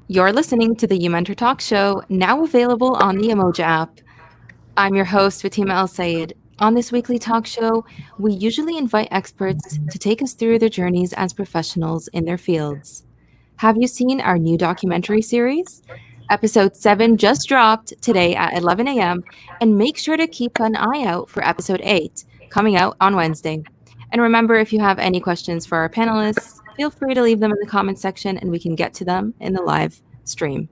You're listening to the uMentor Talk Show, now available on the Emoji app. I'm your host, Fatima El Sayed. On this weekly talk show, we usually invite experts to take us through their journeys as professionals in their fields. Have you seen our new documentary series? Episode 7 just dropped today at 11 a.m., and make sure to keep an eye out for episode 8, coming out on Wednesday. And remember, if you have any questions for our panelists, feel free to leave them in the comments section and we can get to them in the live stream.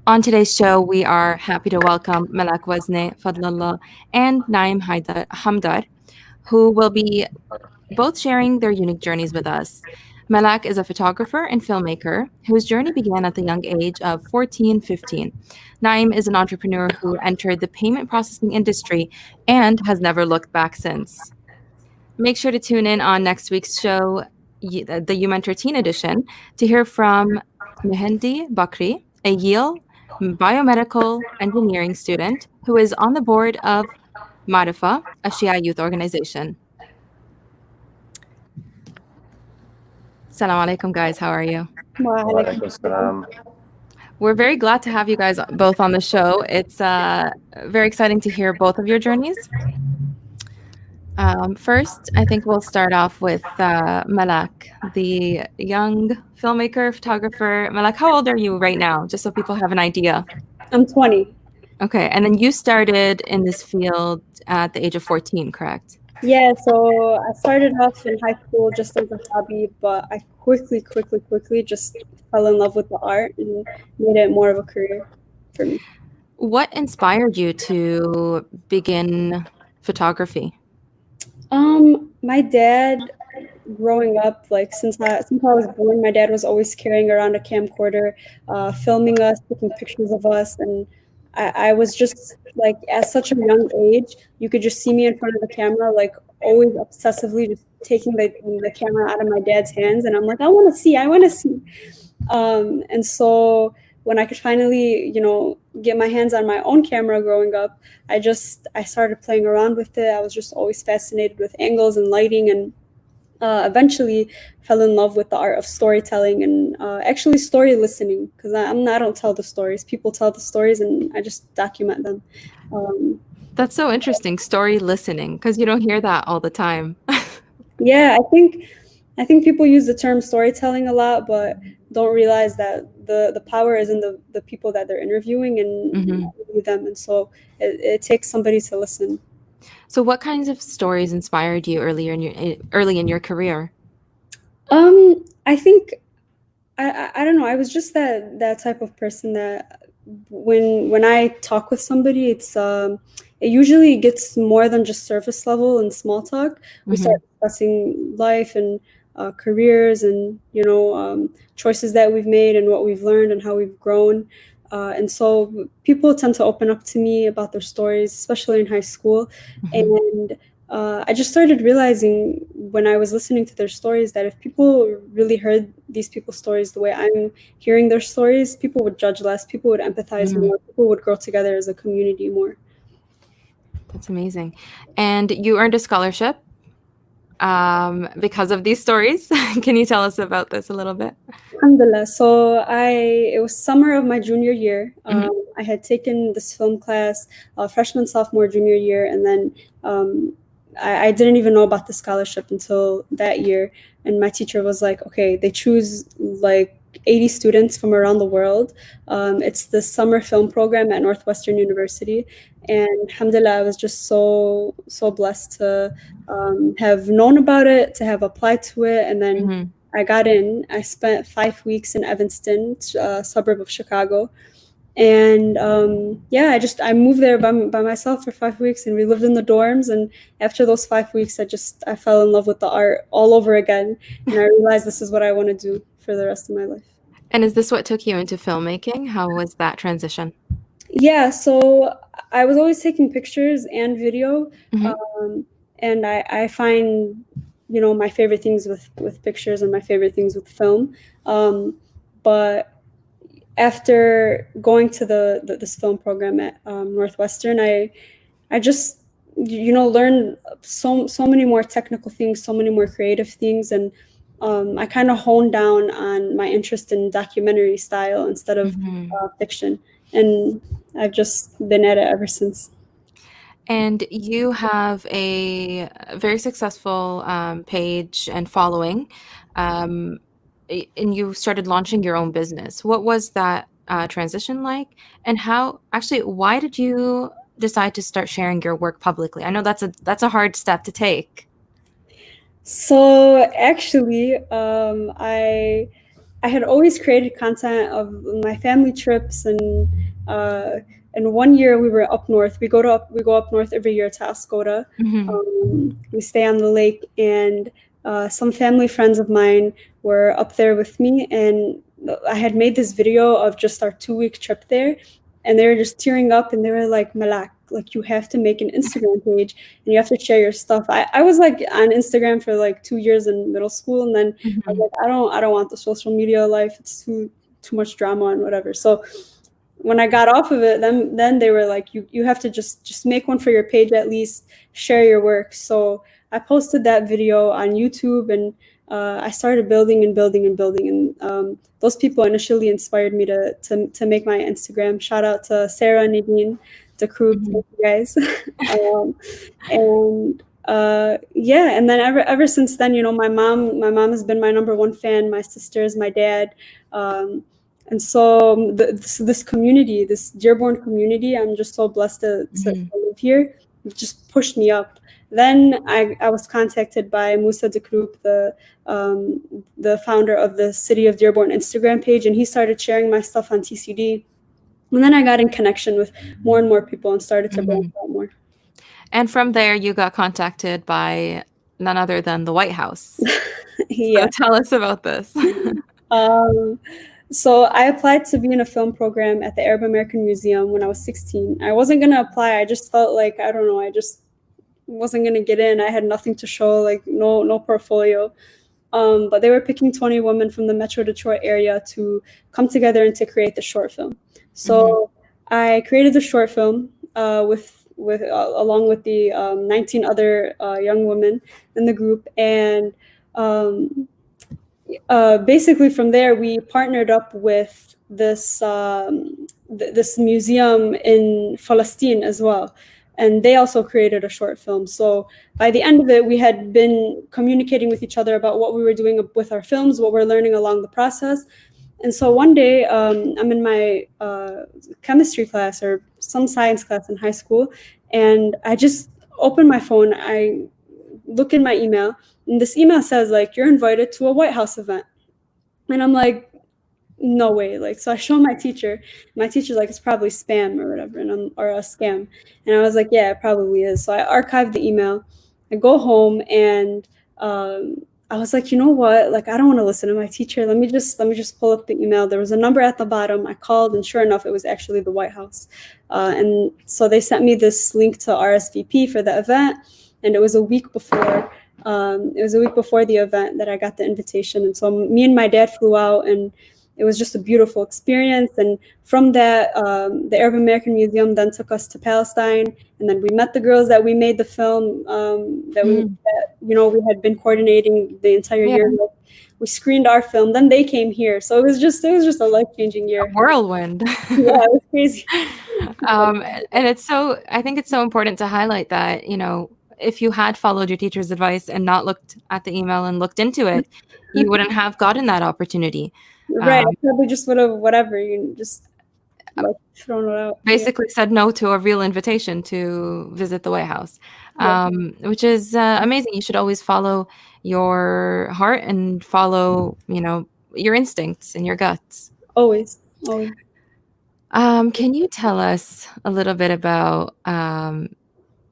On today's show, we are happy to welcome Malak Wazne-Fadlallah and Naim Hamdar, who will be both sharing their unique journeys with us. Malak is a photographer and filmmaker whose journey began at the young age of 14, 15. Naim is an entrepreneur who entered the payment processing industry and has never looked back since. Make sure to tune in on next week's show, the uMentor Teen Edition, to hear from Mehendi Bakri, a Yale biomedical engineering student who is on the board of Marifa, a Shia youth organization. Assalamu alaikum, guys. How are you? We're very glad to have you guys both on the show. It's very exciting to hear both of your journeys. First, I think we'll start off with Malak, the young filmmaker, photographer. Malak, how old are you right now? Just so people have an idea. I'm 20. Okay, and then you started in this field at the age of 14, correct? Yeah, so I started off in high school just as a hobby, but I quickly just fell in love with the art and made it more of a career for me. What inspired you to begin photography? My dad, growing up, like since I was born, my dad was always carrying around a camcorder, filming us, taking pictures of us, and I was just like, at such a young age, you could just see me in front of the camera, like always obsessively just taking the camera out of my dad's hands, and I'm like, I want to see. And so when I could finally, get my hands on my own camera growing up, I started playing around with it. I was just always fascinated with angles and lighting, and eventually fell in love with the art of storytelling and actually story listening, because I don't tell the stories. People tell the stories and I just document them. That's so interesting, story listening, because you don't hear that all the time. Yeah, I think people use the term storytelling a lot, but don't realize that the power is in the people that they're interviewing and interview them. And so it takes somebody to listen. So what kinds of stories inspired you early in your career? I think I don't know. I was just that type of person that when I talk with somebody, it usually gets more than just surface level and small talk. We start discussing life and careers and choices that we've made and what we've learned and how we've grown. And so people tend to open up to me about their stories, especially in high school. And I just started realizing when I was listening to their stories that if people really heard these people's stories the way I'm hearing their stories, people would judge less, people would empathize more, people would grow together as a community more. That's amazing. And you earned a scholarship because of these stories. Can you tell us about this a little bit? Alhamdulillah. So it was summer of my junior year. I had taken this film class, freshman, sophomore, junior year, and then I didn't even know about the scholarship until that year. And my teacher was like, okay, they choose like 80 students from around the world. It's the summer film program at Northwestern University. And alhamdulillah, I was just so blessed to have known about it, to have applied to it. And then I got in. I spent 5 weeks in Evanston, a suburb of Chicago. And I moved there by myself for 5 weeks, and we lived in the dorms. And after those 5 weeks, I fell in love with the art all over again. And I realized this is what I want to do for the rest of my life. And is this what took you into filmmaking? How was that transition? Yeah, so I was always taking pictures and video. And I find, my favorite things with pictures and my favorite things with film. But after going to this film program at Northwestern, I just learned so many more technical things, so many more creative things, and I kind of honed down on my interest in documentary style instead of fiction, and I've just been at it ever since. And you have a very successful page and following, and you started launching your own business. What was that transition like? And why did you decide to start sharing your work publicly? I know that's a hard step to take. So actually, I had always created content of my family trips, and one year we were up north. We go up north every year to Ascota. We stay on the lake, and some family friends of mine were up there with me, and I had made this video of just our 2-week trip there, and they were just tearing up, and they were like, "Malak, like you have to make an Instagram page and you have to share your stuff." I was like on Instagram for like 2 years in middle school, and then I was like, I don't want the social media life. It's too much drama and whatever. So when I got off of it, then they were like, you have to just make one for your page, at least share your work. So I posted that video on YouTube, and I started building and building and building, and those people initially inspired me to make my Instagram. Shout out to Sarah, Nadine, the crew, thank you guys. And then ever since then, my mom has been my number one fan. My sisters, my dad, and so this community, this Dearborn community, I'm just so blessed to live here. It just pushed me up. Then I was contacted by Musa Dekroop, the founder of the City of Dearborn Instagram page, and he started sharing my stuff on TCD. And then I got in connection with more and more people and started to branch out more. And from there, you got contacted by none other than the White House. Yeah. So tell us about this. So I applied to be in a film program at the Arab American Museum when I was 16. I wasn't going to apply. I just felt like, I don't know, I just wasn't going to get in. I had nothing to show, like no portfolio. But they were picking 20 women from the Metro Detroit area to come together and to create the short film. So I created the short film along with the 19 other young women in the group, and basically from there we partnered up with this museum in Palestine as well, and they also created a short film. So by the end of it, we had been communicating with each other about what we were doing with our films, what we're learning along the process. And so one day, I'm in my chemistry class or some science class in high school, and I just open my phone, I look in my email, and this email says, like, you're invited to a White House event. And I'm like, no way. Like, so I show my teacher. My teacher's like, it's probably spam or whatever, or a scam. And I was like, yeah, it probably is. So I archived the email. I go home, and I was like, you know what? Like, I don't want to listen to my teacher. Let me just pull up the email. There was a number at the bottom. I called, and sure enough, it was actually the White House. And so they sent me this link to RSVP for the event, and it was a week before. The event that I got the invitation. And so me and my dad flew out, and it was just a beautiful experience. And from that, the Arab American Museum then took us to Palestine, and then we met the girls that we made the film we had been coordinating the entire year. We screened our film, then they came here. So it was just a life-changing year. A whirlwind. Yeah, it was crazy. And I think it's so important to highlight that, if you had followed your teacher's advice and not looked at the email and looked into it, you wouldn't have gotten that opportunity. Right. I probably just would have just thrown it out. Basically said no to a real invitation to visit the White House, which is amazing. You should always follow your heart and follow, your instincts and your guts. Always. Can you tell us a little bit about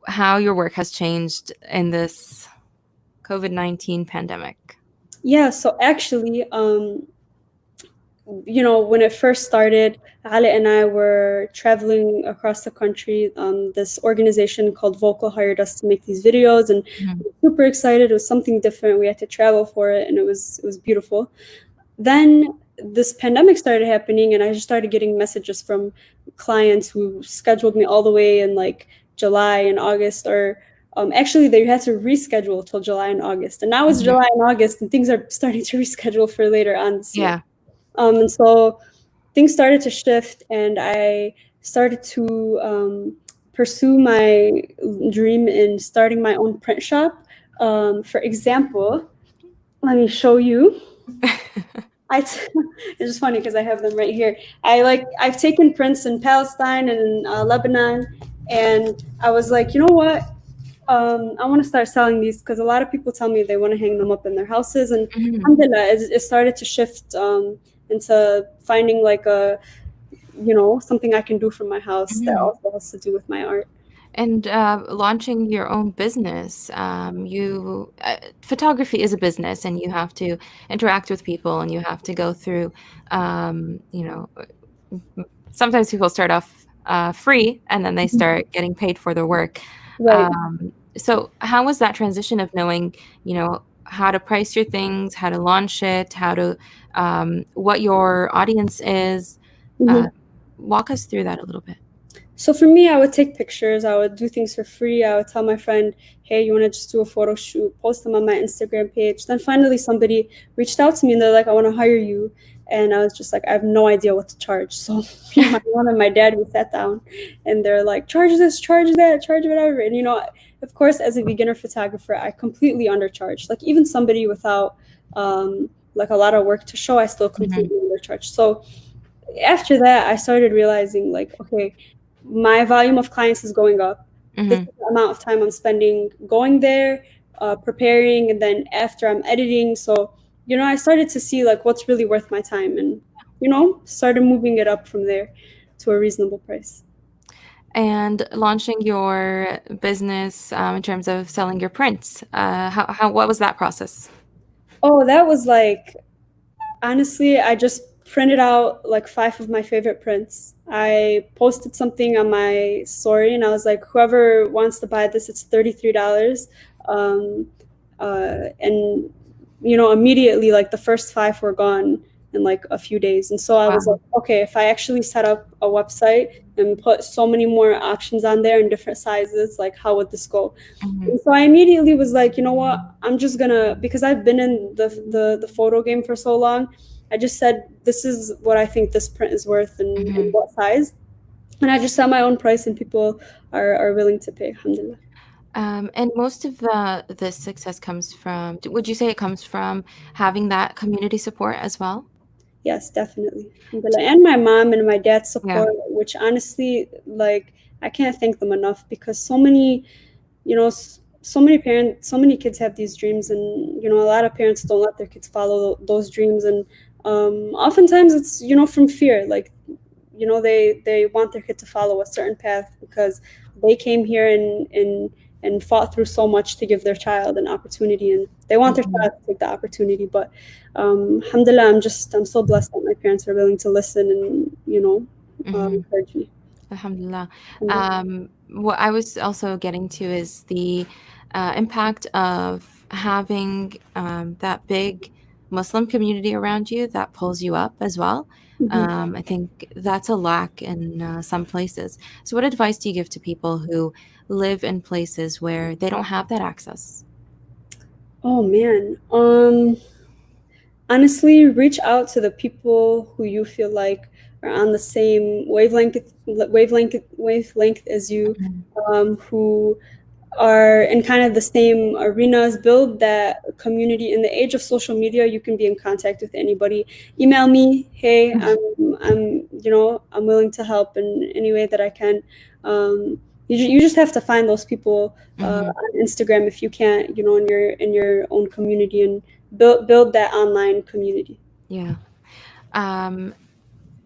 how your work has changed in this COVID-19 pandemic? Yeah, so actually, when it first started, Ali and I were traveling across the country. This organization called Vocal hired us to make these videos, and we were super excited. It was something different. We had to travel for it, and it was beautiful. Then this pandemic started happening, and I just started getting messages from clients who scheduled me all the way in like July and August, or Actually, they had to reschedule till July and August, and now it's Mhm. July and August, and things are starting to reschedule for later on this year. Yeah. And so things started to shift, and I started to pursue my dream in starting my own print shop. For example, let me show you. It's just funny because I have them right here. I've taken prints in Palestine and Lebanon, and I was like, you know what? I want to start selling these because a lot of people tell me they want to hang them up in their houses, and Mhm. alhamdulillah, it started to shift into finding like a something I can do from my house that Mhm. also has to do with my art. And launching your own business, you photography is a business, and you have to interact with people, and you have to go through, you know, sometimes people start off free, and then they start getting paid for their work. Right. So how was that transition of knowing, how to price your things, how to launch it, how to, what your audience is? Uh, Mhm. Walk us through that a little bit. So for me, I would take pictures. I would do things for free. I would tell my friend, "Hey, you want to just do a photo shoot? Post them on my Instagram page." Then finally, somebody reached out to me and they're like, "I want to hire you." And I was just like, "I have no idea what to charge." So me and my mom and my dad, we sat down, and they're like, "Charge this, charge that, charge whatever." And of course, as a beginner photographer, I completely undercharged. Like even somebody without like a lot of work to show, I still Mhm. completely undercharged. So after that, I started realizing like, okay, my volume of clients is going up. This is Mhm. the amount of time I'm spending going there, preparing, and then after I'm editing. So, I started to see like what's really worth my time, and started moving it up from there to a reasonable price. And launching your business, in terms of selling your prints, what was that process? Oh, that was like honestly, I just printed out like five of my favorite prints. I posted something on my story and I was like, whoever wants to buy this, it's $33. Um, and, immediately like the first five were gone in like a few days. And so I was like, Wow. okay, if I actually set up a website and put so many more options on there in different sizes, like how would this go? Mhm. And so I immediately was like, you know what? I'm just gonna because I've been in the photo game for so long. I just said this is what I think this print is worth and Mhm. what size, and I just set my own price, and people are willing to pay. Alhamdulillah. And most of the success comes from, would you say it comes from having that community support as well? Yes, definitely. Alhamdulillah. And my mom and my dad's Yeah. support, which honestly, like I can't thank them enough because so many so many parents, so many kids have these dreams, and a lot of parents don't let their kids follow those dreams, and oftentimes it's from fear, like they want their kid to follow a certain path because they came here and fought through so much to give their child an opportunity, and they want their Mhm. child to take the opportunity. But alhamdulillah, I'm so blessed that my parents are willing to listen and Mhm. encourage me. Alhamdulillah. Alhamdulillah. What I was also getting to is the impact of having that big Muslim community around you that pulls you up as well. Mhm. I think that's a lack in some places. So, what advice do you give to people who live in places where they don't have that access? Oh man. Honestly, reach out to the people who you feel like are on the same wavelength as you, Mhm. who are in kind of the same arenas. Build that community. In the age of social media, you can be in contact with anybody. Email me. Hey, I'm willing to help in any way that I can. You just have to find those people Mhm. on Instagram if you can't, in your own community, and build that online community. Yeah. Um,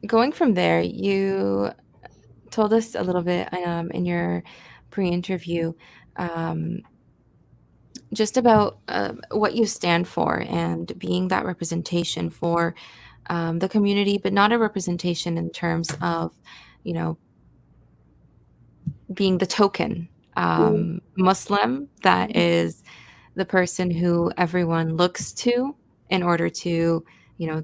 Going from there, you told us a little bit in your pre-interview, um, just about what you stand for and being that representation for the community, but not a representation in terms of, you know, being the token Mm. Muslim that is the person who everyone looks to in order to, you know,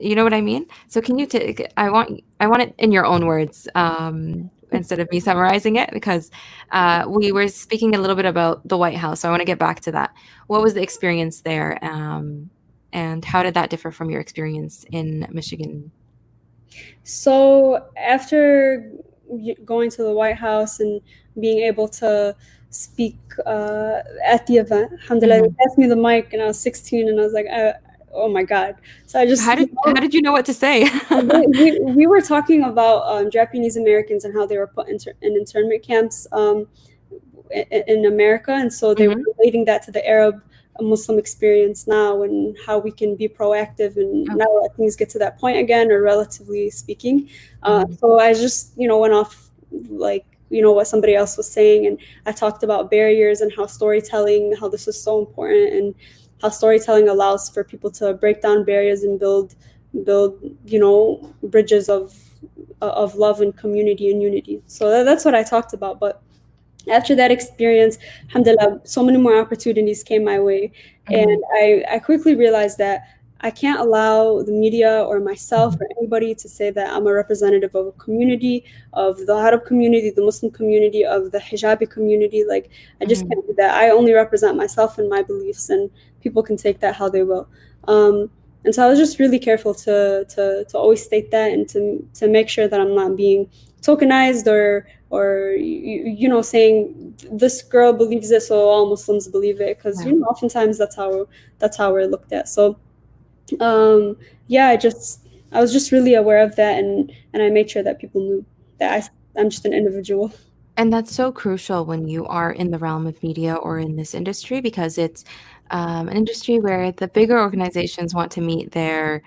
you know what I mean? So can you take? I want it in your own words. instead of me summarizing it, because we were speaking a little bit about the White House. So I want to get back to that. What was the experience there, and how did that differ from your experience in Michigan? So after going to the White House and being able to speak at the event, alhamdulillah, they passed me the mic, and I was 16, and I was like, oh my God. So I just How did you know what to say? we were talking about Japanese Americans and how they were put in internment camps in America, and so they were relating that to the Arab Muslim experience now, and how we can be proactive and now let things get to that point again, or relatively speaking. So I just went off like what somebody else was saying, and I talked about barriers and how storytelling, how this is so important, and how storytelling allows for people to break down barriers and build bridges of love and community and unity. So that's what I talked about. But after that experience, alhamdulillah, so many more opportunities came my way. And I quickly realized that I can't allow the media or myself or anybody to say that I'm a representative of a community, of the Arab community, the Muslim community, of the hijabi community. Like, I just can't do that. I only represent myself and my beliefs, and people can take that how they will. And so I was just really careful to always state that, and to make sure that I'm not being tokenized or saying this girl believes it, so all Muslims believe it, because oftentimes that's how we're looked at. So I was just really aware of that, and I made sure that people knew that I'm just an individual. And that's so crucial when you are in the realm of media or in this industry, because it's an industry where the bigger organizations want to meet their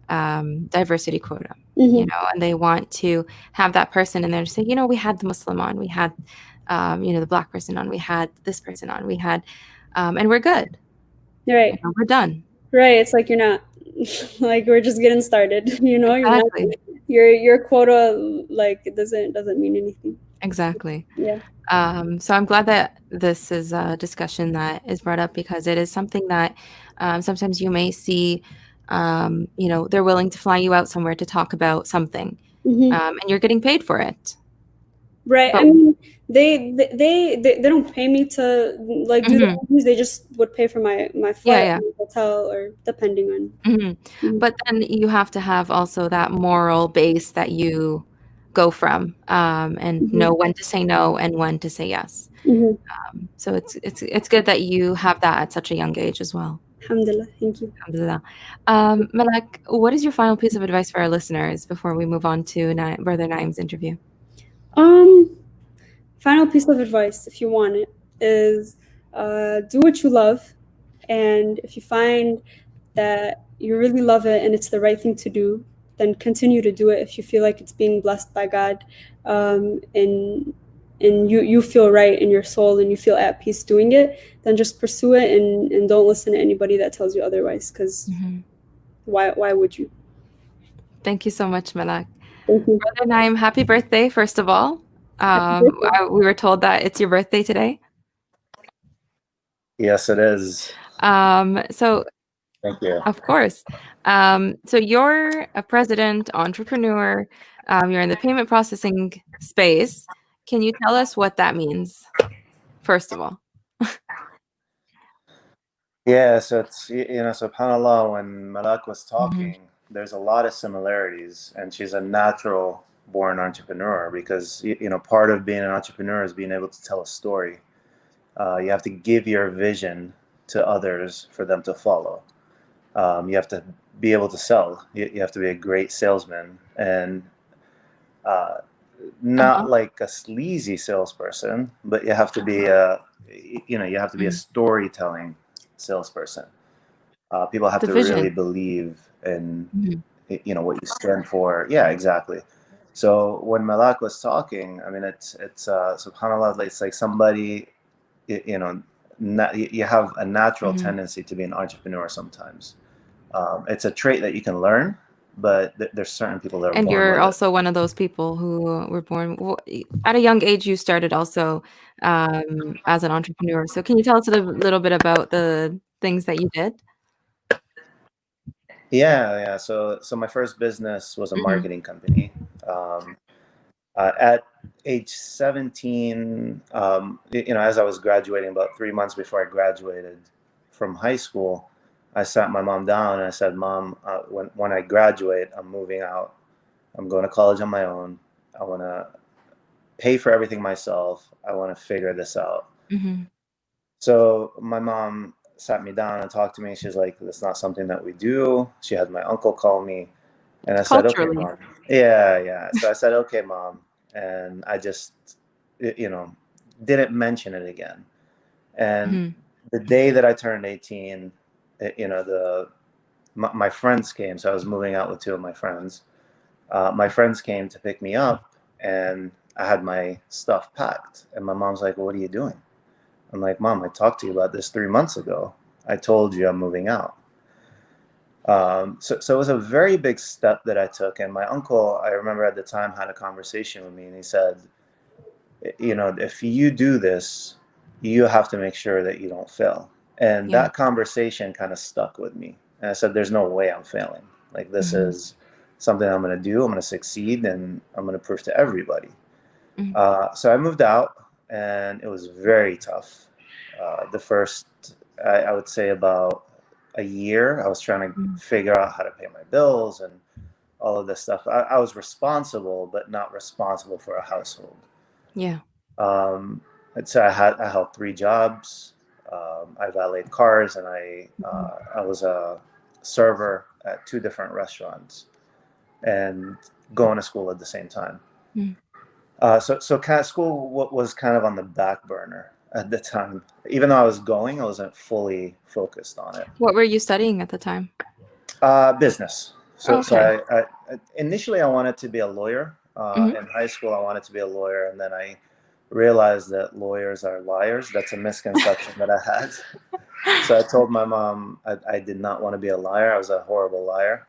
diversity quota, and they want to have that person in there to say, we had the Muslim on, we had, the Black person on, we had this person on, we had, and we're good. Right. We're done. Right. It's like, you're not, like, we're just getting started, Exactly. your quota, like, it doesn't mean anything. Exactly. Yeah. So I'm glad that this is a discussion that is brought up, because it is something that sometimes you may see, they're willing to fly you out somewhere to talk about something, and you're getting paid for it. Right. But, I mean, they don't pay me to like do the interviews. They just would pay for my flight, and hotel, or depending on. But then you have to have also that moral base that you go from, and know when to say no and when to say yes. So it's good that you have that at such a young age as well. Alhamdulillah. Thank you. Alhamdulillah. Malak, what is your final piece of advice for our listeners before we move on to Brother Naim's interview? Final piece of advice, if you want it, is do what you love, and if you find that you really love it and it's the right thing to do, then continue to do it. If you feel like it's being blessed by God, and you feel right in your soul and you feel at peace doing it, then just pursue it, and don't listen to anybody that tells you otherwise, because why would you? Thank you so much, Malak. Thank you. Brother Naim, happy birthday, first of all. We were told that it's your birthday today. Yes, it is. So thank you. Of course. So you're a president, entrepreneur, you're in the payment processing space. Can you tell us what that means, first of all? Yeah, so it's, subhanAllah, when Malak was talking, there's a lot of similarities, and she's a natural born entrepreneur, because, part of being an entrepreneur is being able to tell a story. You have to give your vision to others for them to follow. You have to be able to sell. You have to be a great salesman, and not like a sleazy salesperson, but you have to be a storytelling salesperson. People have to really believe in what you stand for. Yeah, exactly. So when Malak was talking, I mean, it's subhanAllah, it's like somebody, you have a natural tendency to be an entrepreneur sometimes. It's a trait that you can learn, but there's certain people that are born with it. And you're also one of those people who were born at a young age. You started also as an entrepreneur. So can you tell us a little bit about the things that you did? Yeah. So my first business was a marketing company. At age 17, as I was graduating, about 3 months before I graduated from high school, I sat my mom down and I said, Mom, when I graduate, I'm moving out. I'm going to college on my own. I want to pay for everything myself. I want to figure this out. Mm-hmm. So my mom sat me down and talked to me. She's like, that's not something that we do. She had my uncle call me. And I said, okay, Mom. Yeah. So I said, okay, Mom. And I just, didn't mention it again. And the day that I turned 18, my friends came. So I was moving out with two of my friends. My friends came to pick me up, and I had my stuff packed. And my mom's like, well, what are you doing? I'm like, Mom, I talked to you about this 3 months ago. I told you I'm moving out. So it was a very big step that I took. And my uncle, I remember at the time, had a conversation with me, and he said, if you do this, you have to make sure that you don't fail. And that conversation kind of stuck with me. And I said, there's no way I'm failing. Like, this is something I'm going to do. I'm going to succeed, and I'm going to prove to everybody. So I moved out, and it was very tough. The first, I would say, about a year, I was trying to figure out how to pay my bills and all of this stuff. I was responsible, but not responsible for a household. Yeah. So I held 3 jobs. I valeted cars, and I was a server at 2 different restaurants, and going to school at the same time. So kind of school was kind of on the back burner at the time. Even though I was going, I wasn't fully focused on it. What were you studying at the time? Business. So I initially I wanted to be a lawyer. In high school, I wanted to be a lawyer, and then I realized that lawyers are liars. That's a misconception that I had. So I told my mom I did not want to be a liar. I was a horrible liar.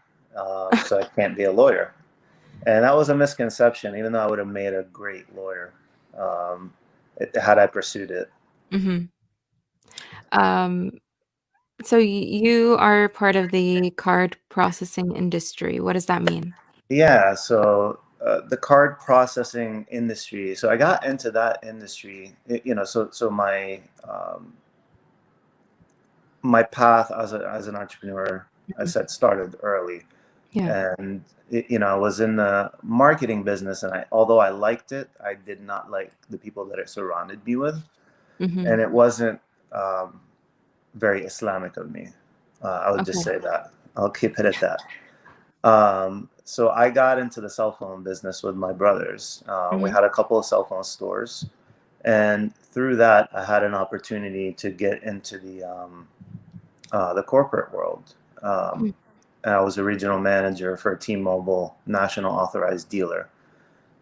So I can't be a lawyer. And that was a misconception, even though I would have made a great lawyer had I pursued it. So you are part of the card processing industry. What does that mean? Yeah, so the card processing industry. So I got into that industry, so my path as an entrepreneur, I said, started early. Yeah. And I was in the marketing business, and although I liked it, I did not like the people that it surrounded me with, and it wasn't very Islamic of me. I would just say that. I'll keep it at that. So I got into the cell phone business with my brothers. We had a couple of cell phone stores, and through that, I had an opportunity to get into the corporate world. I was a regional manager for a T-Mobile national authorized dealer.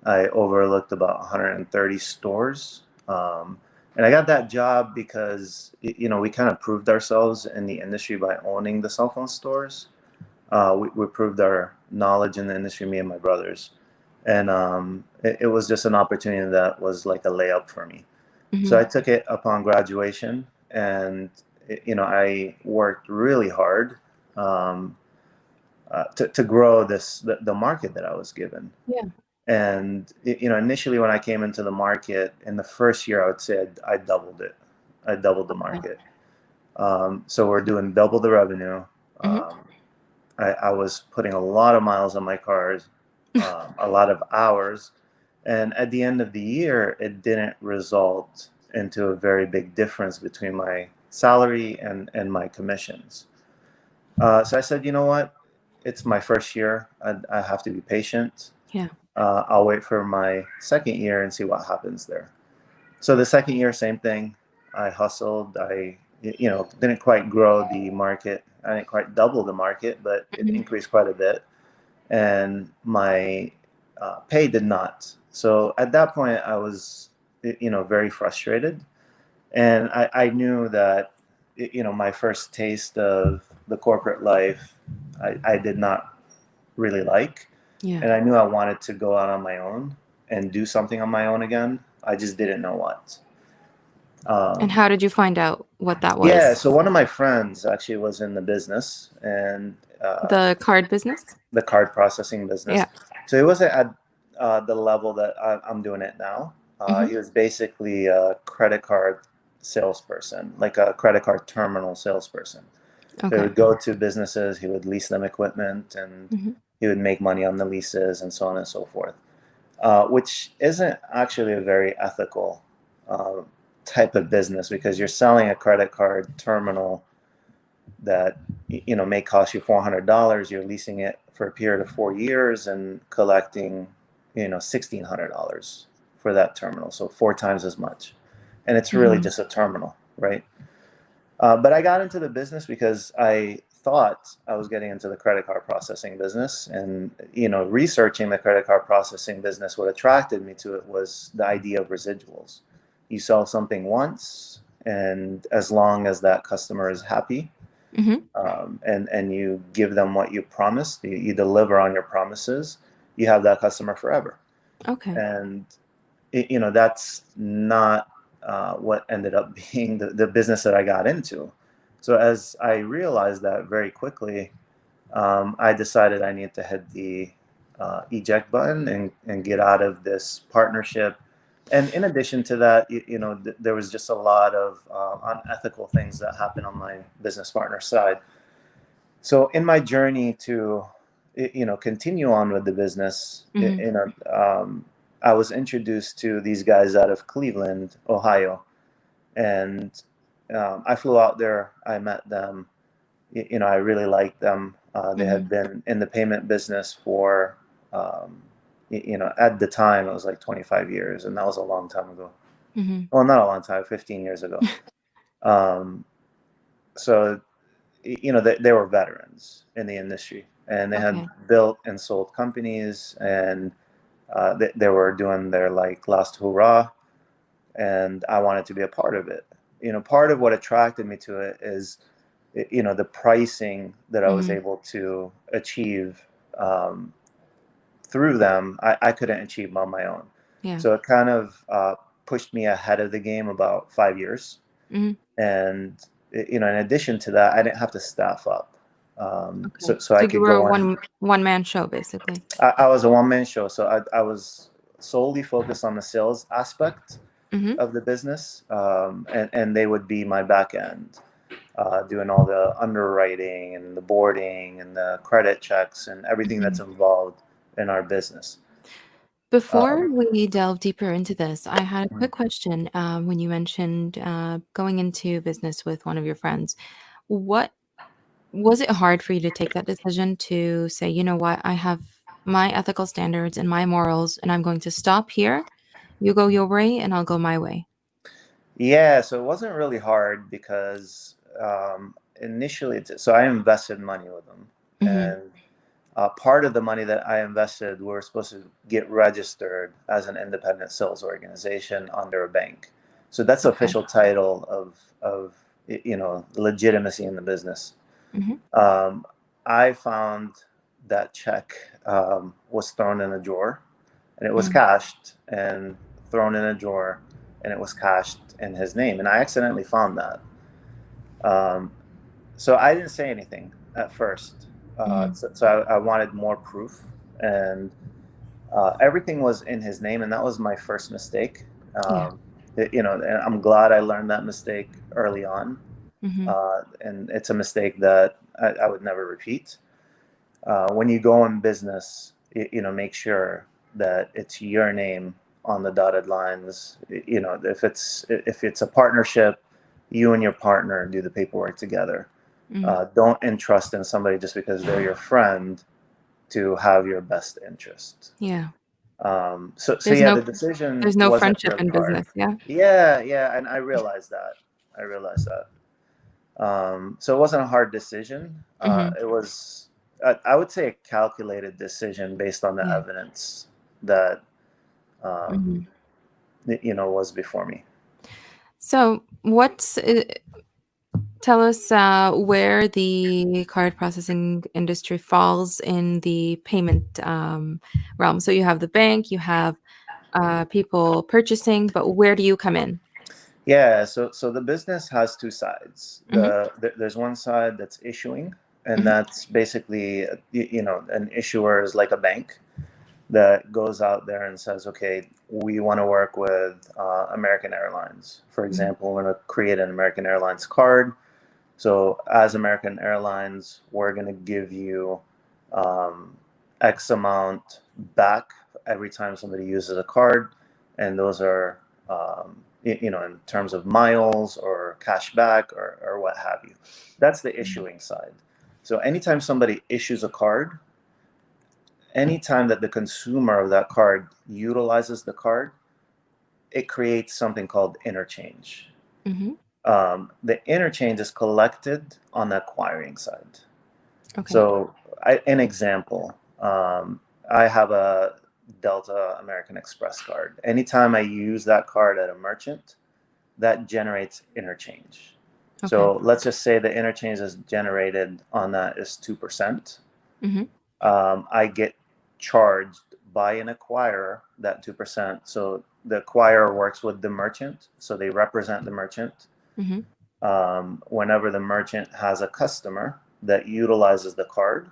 I overlooked about 130 stores. And I got that job because, we kind of proved ourselves in the industry by owning the cell phone stores. We proved our knowledge in the industry, me and my brothers. And it was just an opportunity that was like a layup for me. So I took it upon graduation, and, I worked really hard to grow the market that I was given. Yeah. And initially when I came into the market in the first year, I would say I doubled it. I doubled the market. So we're doing double the revenue. I was putting a lot of miles on my cars, a lot of hours, and at the end of the year, it didn't result into a very big difference between my salary and my commissions. So I said, you know what? It's my first year. I have to be patient. Yeah. I'll wait for my second year and see what happens there. So the second year, same thing. I hustled. I, didn't quite grow the market. I didn't quite double the market, but it increased quite a bit. And my pay did not. So at that point, I was, very frustrated. And I knew that, my first taste of the corporate life, I did not really like. Yeah. And I knew I wanted to go out on my own and do something on my own again. I just didn't know what. And how did you find out what that was? Yeah, so one of my friends actually was in the business, and the card business? The card processing business. Yeah. So it wasn't the level that I'm doing it now. He was basically a credit card salesperson, like a credit card terminal salesperson. Okay. So he would go to businesses, he would lease them equipment, and he would make money on the leases and so on and so forth, which isn't actually a very ethical type of business, because you're selling a credit card terminal that may cost you $400. You're leasing it for a period of 4 years and collecting $1,600 for that terminal, so 4 times as much, and it's really just a terminal, right? But I got into the business because I thought I was getting into the credit card processing business, and researching the credit card processing business, what attracted me to it was the idea of residuals. You sell something once, and as long as that customer is happy, and you give them what you promised, you deliver on your promises, you have that customer forever. Okay. And that's not what ended up being the business that I got into. So as I realized that very quickly, I decided I need to hit the eject button and get out of this partnership. And in addition to that, there was just a lot of unethical things that happened on my business partner side. So in my journey to, continue on with the business, I was introduced to these guys out of Cleveland, Ohio, and I flew out there. I met them. I really liked them. They had been in the payment business for, at the time it was like 25 years, and that was a long time ago. Well, not a long time, 15 years ago. So, they were veterans in the industry, and they had built and sold companies, and they were doing their last hurrah, and I wanted to be a part of it. Part of what attracted me to it is, the pricing that I was able to achieve through them. I couldn't achieve on my own. Yeah. So it kind of pushed me ahead of the game about 5 years. And in addition to that, I didn't have to staff up. So I could you were go a one-man show, basically. I was a one-man show, so I was solely focused on the sales aspect of the business, and they would be my back end, doing all the underwriting and the boarding and the credit checks and everything that's involved in our business. Before we delve deeper into this, I had a quick question. When you mentioned going into business with one of your friends, what was it hard for you to take that decision to say, you know what, I have my ethical standards and my morals, and I'm going to stop here. You go your way, and I'll go my way. Yeah, so it wasn't really hard because initially, so I invested money with them, and part of the money that I invested, we were supposed to get registered as an independent sales organization under a bank. So that's the official title of legitimacy in the business. I found that check was thrown in a drawer, and it was cashed and thrown in a drawer, and it was cashed in his name, and I accidentally found that. So I didn't say anything at first. So I wanted more proof, and everything was in his name, and that was my first mistake. And I'm glad I learned that mistake early on, and it's a mistake that I would never repeat. When you go in business, make sure that it's your name on the dotted lines. If it's a partnership, you and your partner do the paperwork together. Don't entrust in somebody just because they're your friend to have your best interest. Yeah. The decision. There's no friendship in business. Yeah, and I realized that. So it wasn't a hard decision. It was, I would say, a calculated decision based on the evidence that was before me. So tell us where the card processing industry falls in the payment realm. So you have the bank, you have people purchasing, but where do you come in? Yeah, so the business has two sides. There's one side that's issuing, and that's basically, an issuer is like a bank. that goes out there and says, okay, we want to work with American Airlines. For example, we're going to create an American Airlines card. So as American Airlines, we're going to give you X amount back every time somebody uses a card. And those are, in terms of miles or cash back or what have you. That's the issuing side. So anytime somebody issues a card, anytime that the consumer of that card utilizes the card, it creates something called interchange. The interchange is collected on the acquiring side. Okay. So an example, I have a Delta American Express card. Anytime I use that card at a merchant, that generates interchange. Okay. So let's just say the interchange is generated on that is 2%. I get charged by an acquirer that 2%. So the acquirer works with the merchant, so they represent the merchant. Whenever the merchant has a customer that utilizes the card,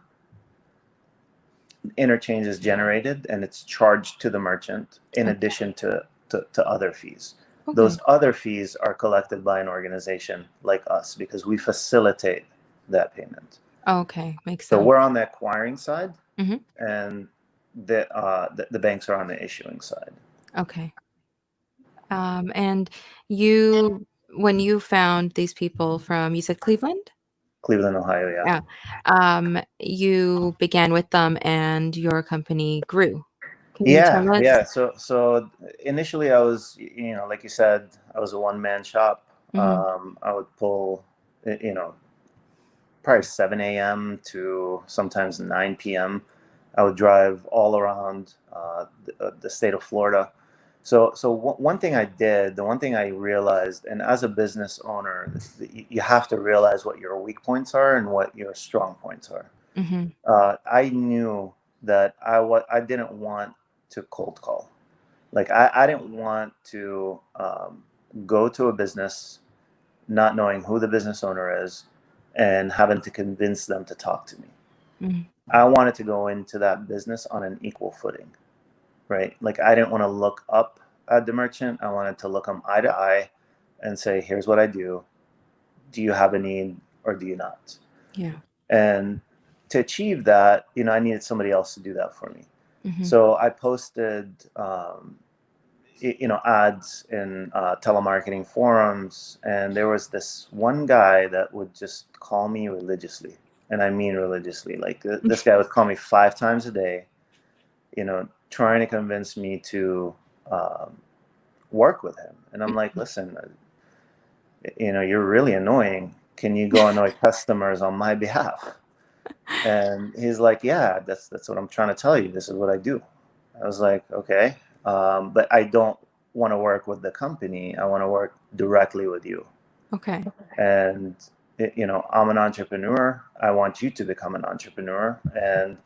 interchange is generated and it's charged to the merchant in addition to other fees. Okay. Those other fees are collected by an organization like us because we facilitate that payment. Okay, makes sense. So we're on the acquiring side, and the banks are on the issuing side. Okay. And you, when you found these people from, you said Cleveland? Cleveland, Ohio, yeah. You began with them and your company grew. Yeah. So initially I was, like you said, I was a one-man shop. I would pull, probably 7 a.m. to sometimes 9 p.m. I would drive all around the state of Florida. So one thing I did, the one thing I realized, and as a business owner, you have to realize what your weak points are and what your strong points are. I knew that I didn't want to cold call. Like I didn't want to go to a business not knowing who the business owner is and having to convince them to talk to me. I wanted to go into that business on an equal footing, right? Like I didn't want to look up at the merchant. I wanted to look them eye to eye and say, here's what I do. Do you have a need or do you not? Yeah. And to achieve that, I needed somebody else to do that for me. So I posted, ads in telemarketing forums, and there was this one guy that would just call me religiously. And I mean religiously. Like this guy would call me 5 times a day, trying to convince me to work with him. And I'm like, listen, you're really annoying. Can you go annoy customers on my behalf? And he's like, yeah, that's what I'm trying to tell you. This is what I do. I was like, okay, but I don't want to work with the company. I want to work directly with you. Okay. And, I'm an entrepreneur. I want you to become an entrepreneur, and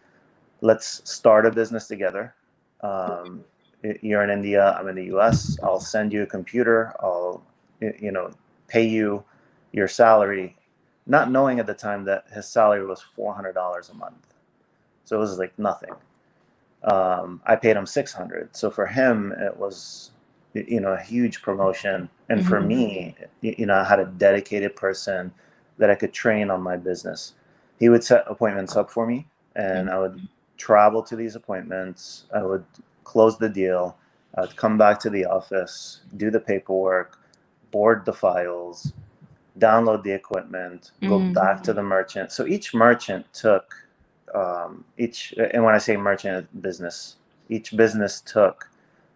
let's start a business together. You're in India, I'm in the US. I'll send you a computer. I'll, pay you your salary, not knowing at the time that his salary was $400 a month. So it was like nothing. I paid him $600. So for him, it was, a huge promotion. And for me, I had a dedicated person that I could train on my business. He would set appointments up for me, and I would travel to these appointments. I would close the deal. I'd come back to the office, do the paperwork, board the files, download the equipment, go back to the merchant. So each merchant took, and when I say merchant business, each business took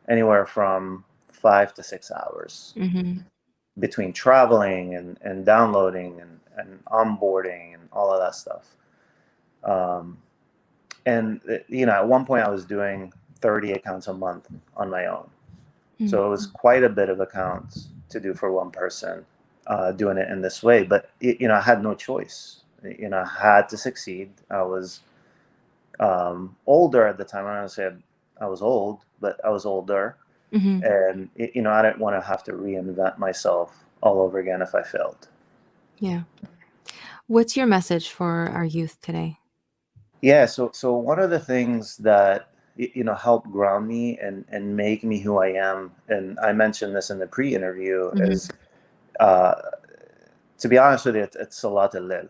anywhere from 5 to 6 hours between traveling and downloading and onboarding and all of that stuff. And, at one point I was doing 30 accounts a month on my own. So it was quite a bit of accounts to do for one person, doing it in this way. But, I had no choice. I had to succeed. I was older at the time. I don't say I was old, but I was older. And, I didn't want to have to reinvent myself all over again if I failed. Yeah. What's your message for our youth today? Yeah. So one of the things that help ground me and make me who I am. And I mentioned this in the pre-interview, is to be honest with you, it's Salat al-Lil.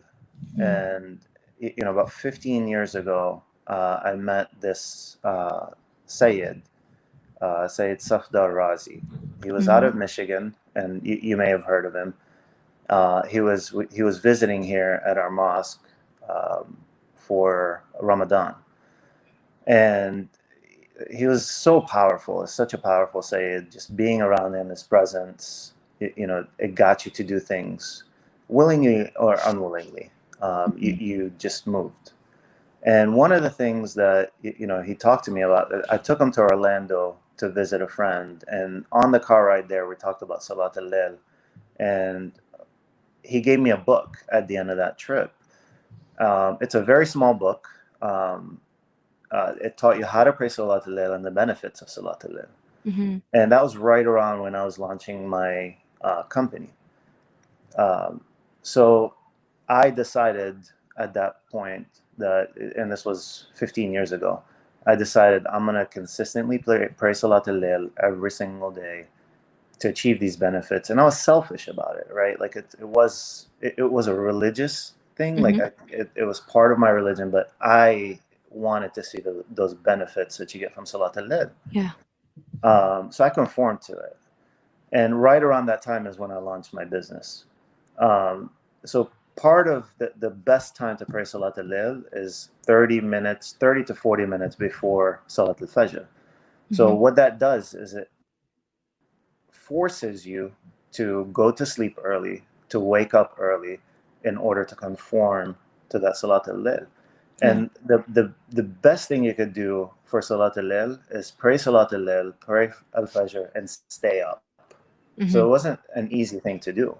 And about 15 years ago, I met this Sayyid Safdar Razi. He was out of Michigan, and you may have heard of him. He was visiting here at our mosque for Ramadan, and he was so powerful. It's such a powerful Sayyid. Just being around him, his presence, it got you to do things willingly or unwillingly. You just moved. And one of the things that he talked to me about, I took him to Orlando to visit a friend, and on the car ride there, we talked about Salat al-Lil, and he gave me a book at the end of that trip. It's a very small book. It taught you how to pray Salat al-Lil and the benefits of Salat al-Lil. And that was right around when I was launching my company. So I decided at that point that, and this was 15 years ago, I decided I'm going to consistently pray Salat al-Lil every single day to achieve these benefits. And I was selfish about it, right? Like it was a religious thing. Like it was part of my religion, but I wanted to see those benefits that you get from Salat al-Lil. Yeah. So I conformed to it. And right around that time is when I launched my business. So part of the best time to pray Salat al-Lil is 30 to 40 minutes before Salat al-Fajr. So what that does is it forces you to go to sleep early, to wake up early in order to conform to that Salat al-Lil. And the best thing you could do for Salat al-Lil is pray Salat al-Lil, pray al-Fajr, and stay up. So it wasn't an easy thing to do.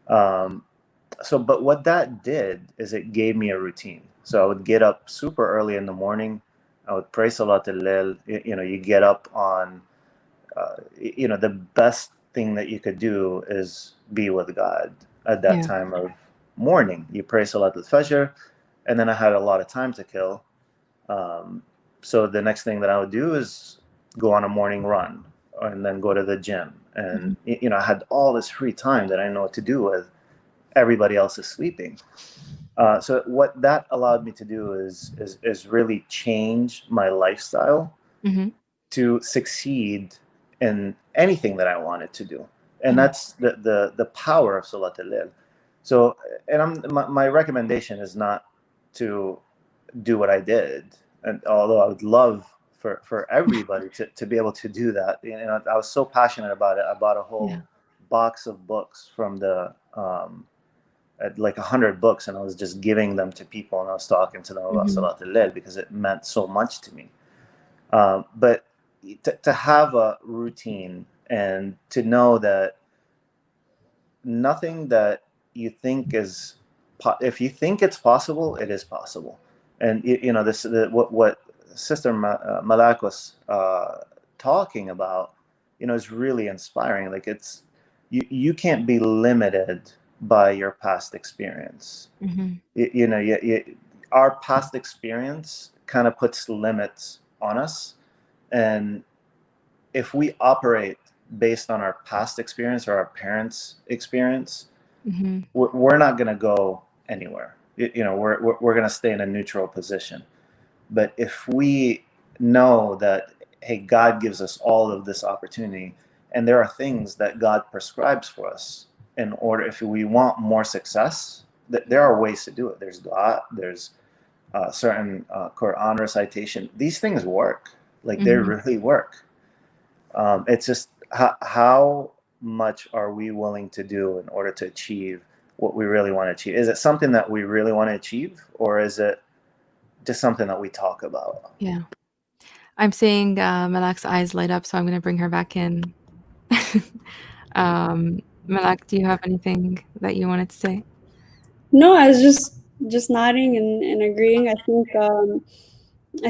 But what that did is it gave me a routine. So I would get up super early in the morning. I would pray Salat al-Lil. You get up on, the best thing that you could do is be with God at that time of morning. You pray Salat al-Fajr, and then I had a lot of time to kill. So the next thing that I would do is go on a morning run and then go to the gym. And, I had all this free time that I know what to do with. Everybody else is sleeping. So what that allowed me to do is really change my lifestyle to succeed in anything that I wanted to do. And that's the power of Salat al-Lil. So, and my recommendation is not to do what I did. And although I would love for everybody to be able to do that, I was so passionate about it. I bought a whole box of books from the, like 100 books, and I was just giving them to people, and I was talking to them about Salat al-Lil because it meant so much to me. But to have a routine and to know that nothing that you think is, if you think it's possible, it is possible. And what Sister Malak was talking about, is really inspiring. Like you can't be limited by your past experience. Our past experience kind of puts limits on us, and if we operate based on our past experience or our parents' experience, we're not going to go anywhere. We're going to stay in a neutral position. But if we know that, hey, God gives us all of this opportunity, and there are things that God prescribes for us in order, if we want more success, there are ways to do it. There's dua, there's certain Quran recitation. These things work. Like they really work. It's just how much are we willing to do in order to achieve what we really want to achieve? Is it something that we really want to achieve, or is it just something that we talk about? Yeah. I'm seeing Malak's eyes light up, so I'm going to bring her back in. Malak, do you have anything that you wanted to say? No, I was just nodding and agreeing. I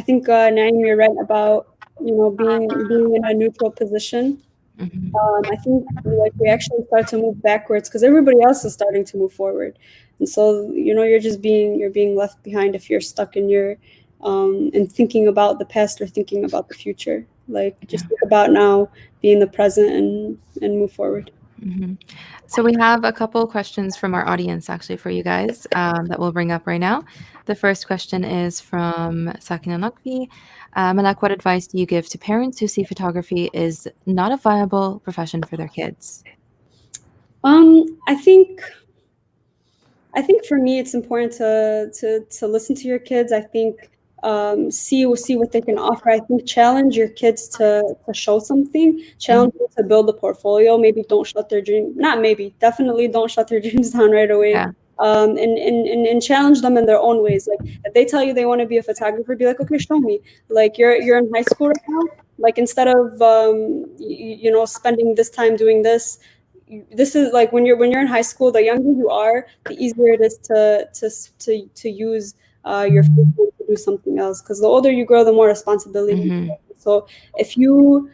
think Naim, you're right about being in a neutral position. I think we actually start to move backwards because everybody else is starting to move forward, and so you're being left behind if you're stuck in your and thinking about the past or thinking about the future. Like, just think about now, be in the present, and move forward. Mm-hmm. So we have a couple questions from our audience actually for you guys that we'll bring up right now. The first question is from Sakina Nakvi. Malak, what advice do you give to parents who see photography is not a viable profession for their kids? I think for me, it's important to listen to your kids. I think see what they can offer. I think challenge your kids to show something. Challenge them to build a portfolio. Maybe don't shut their dream. Not maybe. Definitely don't shut their dreams down right away. Yeah. And challenge them in their own ways. Like, if they tell you they want to be a photographer, be like, okay, show me. Like, you're in high school right now. Like, instead of spending this time doing this. This is like when you're in high school, the younger you are, the easier it is to use your free time to do something else, because the older you grow, the more responsibility. So if you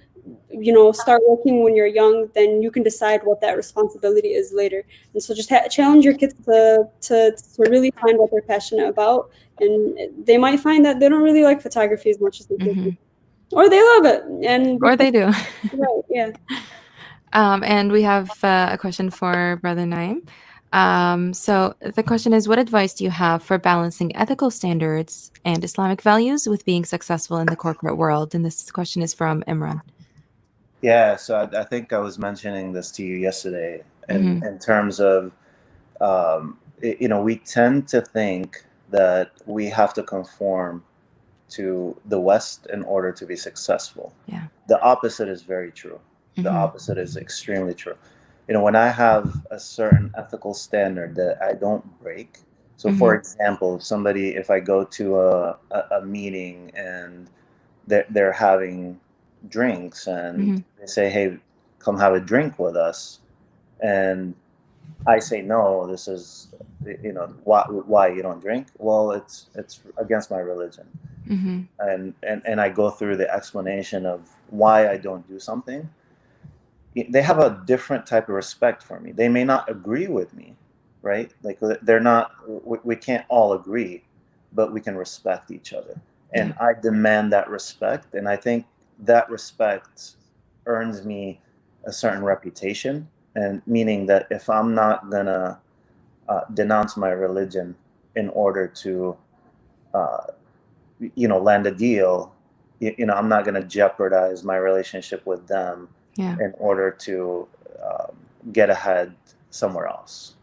start working when you're young, then you can decide what that responsibility is later. And so just challenge your kids to really find what they're passionate about, and they might find that they don't really like photography as much as they think, or they love it, or they do. Right, yeah. And we have a question for Brother Naim. So the question is, what advice do you have for balancing ethical standards and Islamic values with being successful in the corporate world? And this question is from Imran. Yeah, so I think I was mentioning this to you yesterday in terms of, we tend to think that we have to conform to the West in order to be successful. Yeah. The opposite is very true. The opposite is extremely true. When I have a certain ethical standard that I don't break. So for example, if I go to a meeting and they're having drinks and they say, hey, come have a drink with us. And I say, no, this is, why you don't drink? Well, it's against my religion. And I go through the explanation of why I don't do something. They have a different type of respect for me. They may not agree with me, right? Like, they're not, we can't all agree, but we can respect each other. And I demand that respect. And I think that respect earns me a certain reputation. And meaning that if I'm not gonna denounce my religion in order to, land a deal, I'm not gonna jeopardize my relationship with them in order to get ahead somewhere else.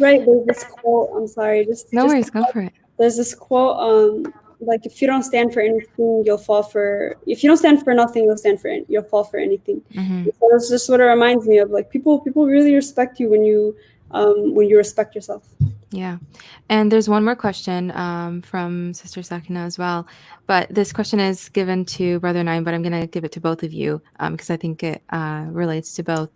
Right. There's this quote. I'm sorry. No worries. Go for it. There's this quote. Like, if you don't stand for anything, you'll fall for. If you don't stand for nothing, you'll fall for anything. So that's just what it reminds me of. Like, people really respect you when you respect yourself. Yeah. And there's one more question from Sister Sakina as well. But this question is given to Brother Naim, but I'm going to give it to both of you because I think it relates to both.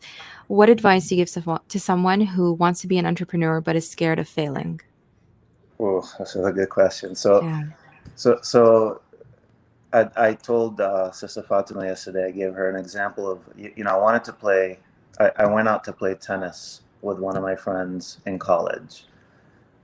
What advice do you give to someone who wants to be an entrepreneur but is scared of failing? Oh, that's a good question. So I told Sister Fatima yesterday, I gave her an example of, I wanted to play, I went out to play tennis with one of my friends in college.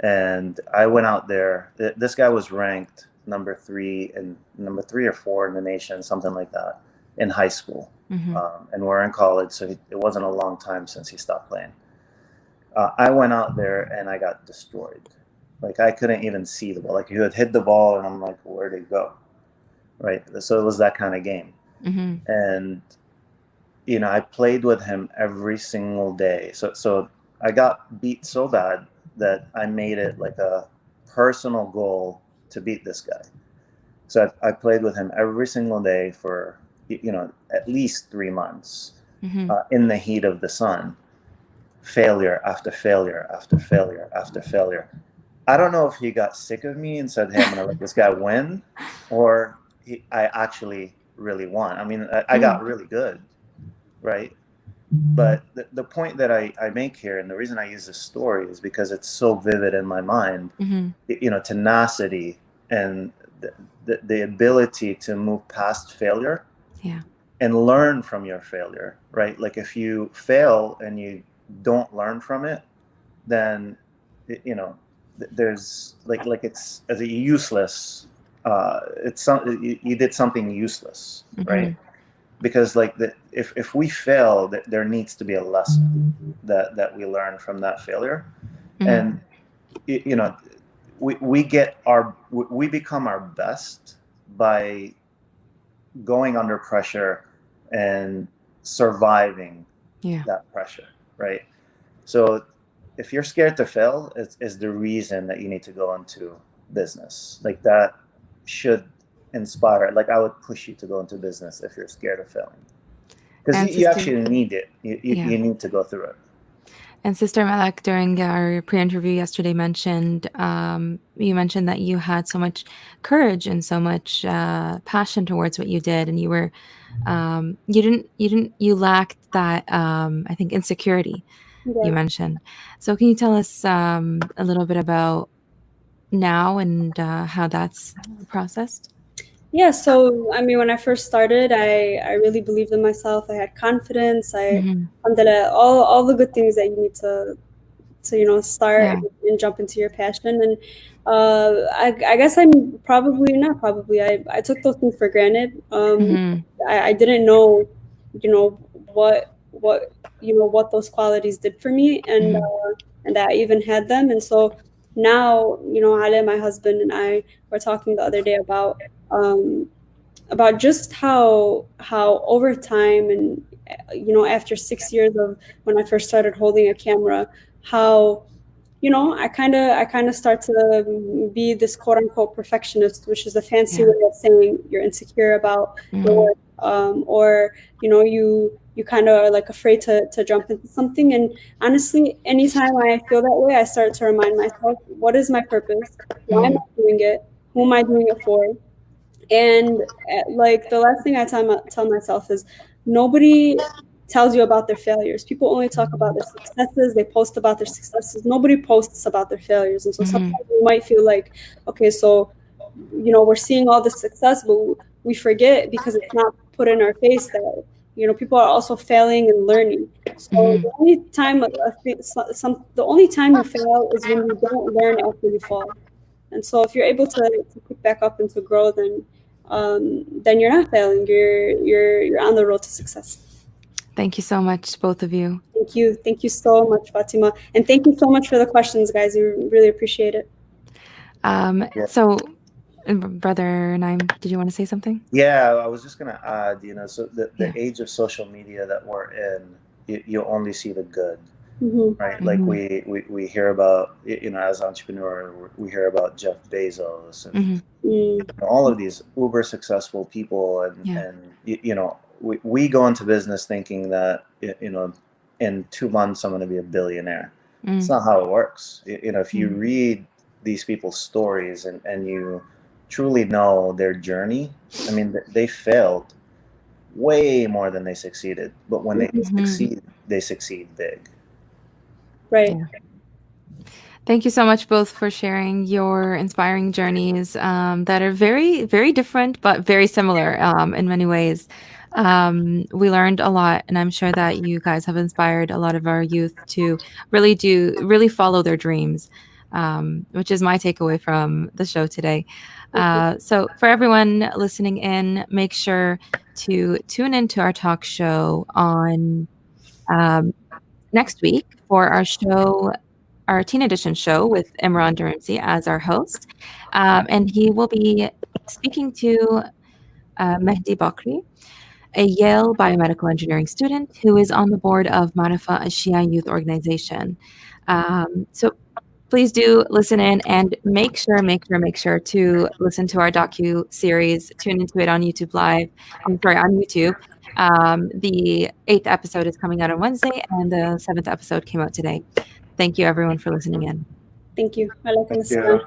And I went out there. This guy was ranked number 3 or 4 in the nation, something like that, in high school. And we're in college, so it wasn't a long time since he stopped playing. I went out there and I got destroyed. Like, I couldn't even see the ball. Like, he had hit the ball and I'm like, where'd it go? Right. So it was that kind of game. And, I played with him every single day. So I got beat so bad that I made it like a personal goal to beat this guy. So I played with him every single day for, at least 3 months in the heat of the sun, failure after failure after failure after failure. I don't know if he got sick of me and said, hey, I'm going to let this guy win, or I actually really won. I mean, I got really good, right? But the point that I make here, and the reason I use this story, is because it's so vivid in my mind. Tenacity and the ability to move past failure and learn from your failure, right? Like, if you fail and you don't learn from it, then there's like it's as a useless you did something useless, right? Because like if we fail, there needs to be a lesson that we learn from that failure, and we become our best by going under pressure and surviving that pressure, right? So if you're scared to fail, is the reason that you need to go into business. Like that should inspire. Like I would push you to go into business if you're scared of failing, because you actually need it. You need to go through it. And Sister Malak, during our pre-interview yesterday, mentioned you mentioned that you had so much courage and so much passion towards what you did, and you were you lacked that I think insecurity. You mentioned. So can you tell us a little bit about now and how that's processed? Yeah, so I mean, when I first started, I really believed in myself. I had confidence. Alhamdulillah, all the good things that you need to start and jump into your passion. And I guess I'm probably not probably. I took those things for granted. I didn't know, what those qualities did for me, and that I even had them. And so now, Ale, my husband, and I were talking the other day about just how over time, and after 6 years of when I first started holding a camera, how I kind of start to be this quote unquote perfectionist, which is a fancy way of saying you're insecure about your work, or you kind of are like afraid to jump into something. And honestly, anytime I feel that way, I start to remind myself, what is my purpose? Why am I doing it? Who am I doing it for? And like the last thing I tell myself is, nobody tells you about their failures. People only talk about their successes. They post about their successes. Nobody posts about their failures. And so sometimes you might feel like, okay, so we're seeing all the success, but we forget, because it's not put in our face, that people are also failing and learning. So the only time you fail is when you don't learn after you fall. And so if you're able to pick back up and to grow, then you're not failing. You're on the road to success. Thank you so much, both of you. Thank you so much, Fatima, and thank you so much for the questions, guys. We really appreciate it. So, Brother Naim, did you want to say something? Yeah, I was just gonna add, so the age of social media that we're in, you only see the good. Right, like we hear about, as entrepreneur, we hear about Jeff Bezos and all of these uber successful people, and we go into business thinking that in 2 months I'm going to be a billionaire. It's not how it works. If you read these people's stories and you truly know their journey, I mean, they failed way more than they succeeded, but when they succeed big. Right. Thank you so much both for sharing your inspiring journeys that are very, very different, but very similar in many ways. We learned a lot, and I'm sure that you guys have inspired a lot of our youth to really follow their dreams, which is my takeaway from the show today. So for everyone listening in, make sure to tune into our talk show on next week for our Teen Edition show with Imran Durumsi as our host. And he will be speaking to Mehdi Bakri, a Yale biomedical engineering student who is on the board of Marifa Ashia Youth Organization. So please do listen in, and make sure to listen to our docu-series. Tune into it on YouTube Live. on YouTube. The 8th episode is coming out on Wednesday, and the 7th episode came out today. Thank you, everyone, for listening in. Thank you. Malak Wazne-Fadlallah.